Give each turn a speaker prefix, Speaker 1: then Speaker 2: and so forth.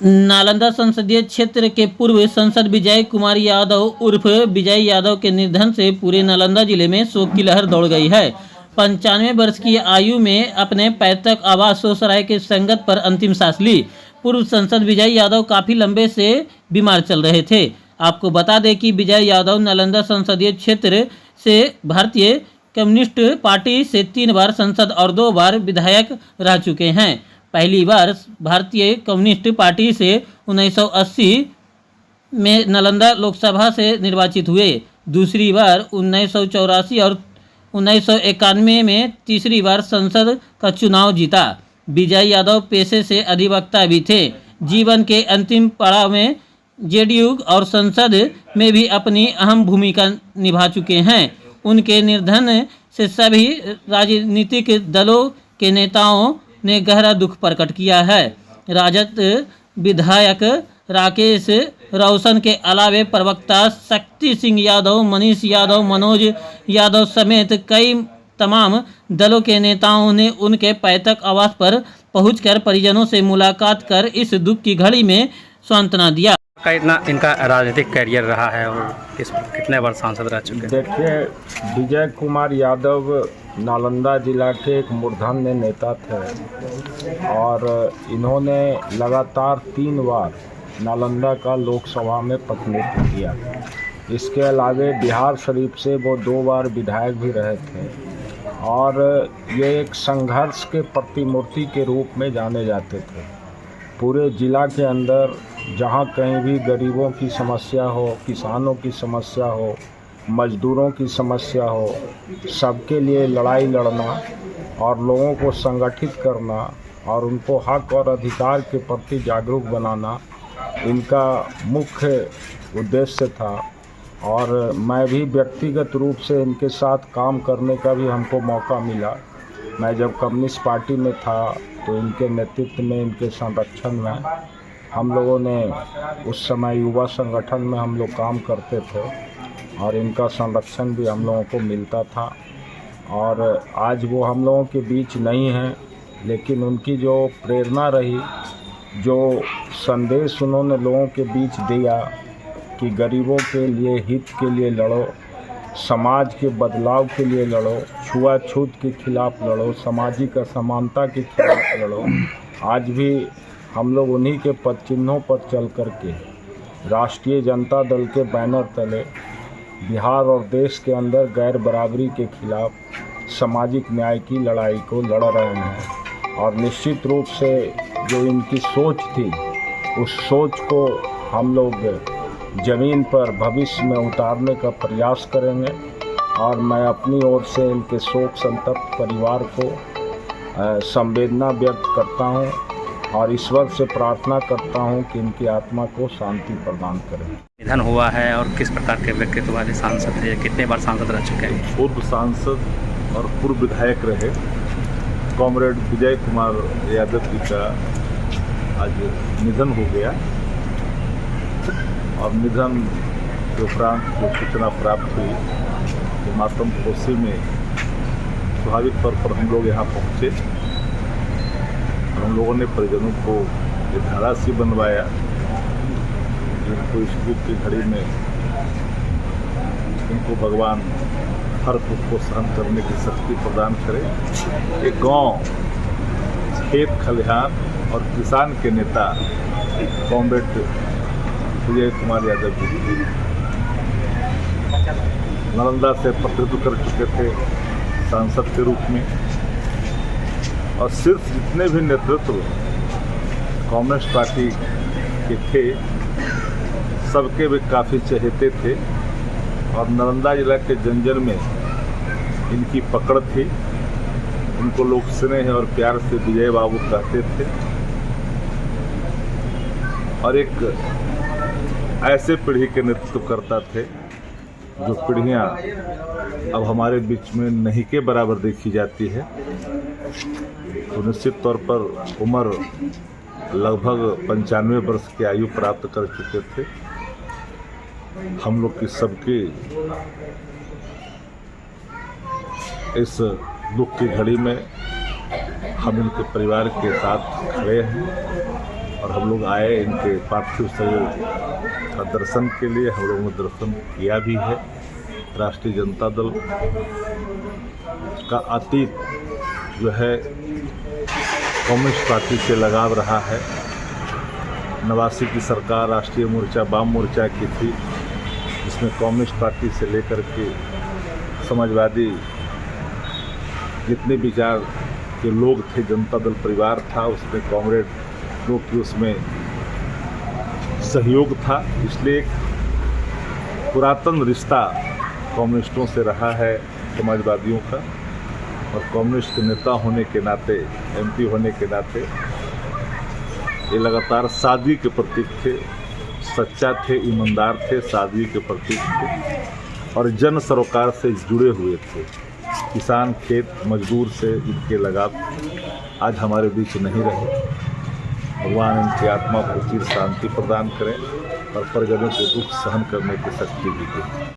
Speaker 1: नालंदा संसदीय क्षेत्र के पूर्व सांसद विजय कुमार यादव उर्फ विजय यादव के निधन से पूरे नालंदा जिले में शोक की लहर दौड़ गई है। 95 वर्ष की आयु में अपने पैतृक आवास सोसराय के संगत पर अंतिम सांस ली पूर्व सांसद विजय यादव काफी लंबे से बीमार चल रहे थे। आपको बता दें कि विजय यादव नालंदा संसदीय क्षेत्र से भारतीय कम्युनिस्ट पार्टी से 3 बार सांसद और 2 बार विधायक रह चुके हैं। पहली बार भारतीय कम्युनिस्ट पार्टी से 1980 में नालंदा लोकसभा से निर्वाचित हुए, दूसरी बार 1984 और 1991 में तीसरी बार संसद का चुनाव जीता। विजय यादव पेशे से अधिवक्ता भी थे। जीवन के अंतिम पड़ाव में जेडीयू और संसद में भी अपनी अहम भूमिका निभा चुके हैं। उनके निधन से सभी राजनीतिक दलों के नेताओं ने गहरा दुख प्रकट किया है। राजद विधायक राकेश रोशन के अलावे प्रवक्ता शक्ति सिंह यादव, मनीष यादव, मनोज यादव समेत कई तमाम दलों के नेताओं ने उनके पैतृक आवास पर पहुंचकर परिजनों से मुलाकात कर इस दुख की घड़ी में सांत्वना दिया।
Speaker 2: इनका राजनीतिक कैरियर रहा है और कितने बार सांसद रह चुके हैं?
Speaker 3: देखिए, विजय कुमार यादव नालंदा जिला के एक मूर्धन्य नेता थे और इन्होंने लगातार 3 बार नालंदा का लोकसभा में प्रतिनिधित्व किया। इसके अलावे बिहार शरीफ से वो 2 बार विधायक भी रहे थे और ये एक संघर्ष के प्रतिमूर्ति के रूप में जाने जाते थे। पूरे ज़िला के अंदर जहाँ कहीं भी गरीबों की समस्या हो, किसानों की समस्या हो, मजदूरों की समस्या हो, सबके लिए लड़ाई लड़ना और लोगों को संगठित करना और उनको हक और अधिकार के प्रति जागरूक बनाना इनका मुख्य उद्देश्य था। और मैं भी व्यक्तिगत रूप से इनके साथ काम करने का भी हमको मौका मिला। मैं जब कम्युनिस्ट पार्टी में था तो इनके नेतृत्व में, इनके संरक्षण में हम लोगों ने उस समय युवा संगठन में हम लोग काम करते थे और इनका संरक्षण भी हम लोगों को मिलता था। और आज वो हम लोगों के बीच नहीं हैं, लेकिन उनकी जो प्रेरणा रही, जो संदेश उन्होंने लोगों के बीच दिया कि गरीबों के लिए, हित के लिए लड़ो, समाज के बदलाव के लिए लड़ो, छुआछूत के खिलाफ लड़ो, सामाजिक असमानता के खिलाफ लड़ो। आज भी हम लोग उन्हीं के पद चिन्हों पर चल कर के राष्ट्रीय जनता दल के बैनर तले बिहार और देश के अंदर गैर बराबरी के खिलाफ सामाजिक न्याय की लड़ाई को लड़ रहे हैं। और निश्चित रूप से जो इनकी सोच थी, उस सोच को हम लोग ज़मीन पर भविष्य में उतारने का प्रयास करेंगे। और मैं अपनी ओर से इनके शोक संतप्त परिवार को संवेदना व्यक्त करता हूं और ईश्वर से प्रार्थना करता हूं कि इनकी आत्मा को शांति प्रदान करें।
Speaker 2: निधन हुआ है और किस प्रकार के व्यक्तित्व वाले सांसद थे, कितने बार सांसद रह चुके हैं?
Speaker 4: पूर्व सांसद और पूर्व विधायक रहे कॉमरेड विजय कुमार यादव जी का आज निधन हो गया। और निधन के उपरांत जो सूचना प्राप्त हुई तो मातम कोसी में स्वाभाविक तौर पर हम लोग यहाँ पहुँचे और हम लोगों ने परिजनों को एक धारासी बनवाया जिनको इस दुख की घड़ी में उनको भगवान हर दुख को सहन करने की शक्ति प्रदान करे। एक गांव, खेत खलिहान और किसान के नेता कॉमरेड विजय कुमार यादव जी नालंदा से प्रतिनिधित्व कर चुके थे सांसद के रूप में। और सिर्फ जितने भी नेतृत्व कम्युनिस्ट पार्टी के थे सबके भी काफ़ी चहेते थे और नालंदा जिला के जंजर में इनकी पकड़ थी। उनको लोग स्नेह और प्यार से विजय बाबू कहते थे और एक ऐसे पीढ़ी के नेतृत्व करता थे जो पीढ़ियाँ अब हमारे बीच में नहीं के बराबर देखी जाती है। तो निश्चित तौर पर उम्र लगभग 95 वर्ष की आयु प्राप्त कर चुके थे। हम लोग की सबके इस दुख की घड़ी में हम इनके परिवार के साथ खड़े हैं और हम लोग आए इनके पार्थिव शरीर का दर्शन के लिए। हम लोगों ने दर्शन किया भी है। राष्ट्रीय जनता दल का अतीत जो है कम्युनिस्ट पार्टी से लगाव रहा है। 89 की सरकार राष्ट्रीय मोर्चा वाम मोर्चा की थी, जिसमें कम्युनिस्ट पार्टी से लेकर के समाजवादी जितने विचार के लोग थे, जनता दल परिवार था, उसमें कॉमरेड लोग की उसमें सहयोग था। इसलिए एक पुरातन रिश्ता कम्युनिस्टों से रहा है समाजवादियों का, और कम्युनिस्ट के नेता होने के नाते, एमपी होने के नाते ये लगातार सादगी के प्रतीक थे, सच्चा थे, ईमानदार थे, सादगी के प्रतीक थे और जन सरोकार से जुड़े हुए थे। किसान, खेत मजदूर से इनके लगाव आज हमारे बीच नहीं रहे। भगवान इनकी आत्मा को चिर शांति प्रदान करें और परिजनों को दुख सहन करने की शक्ति भी दें।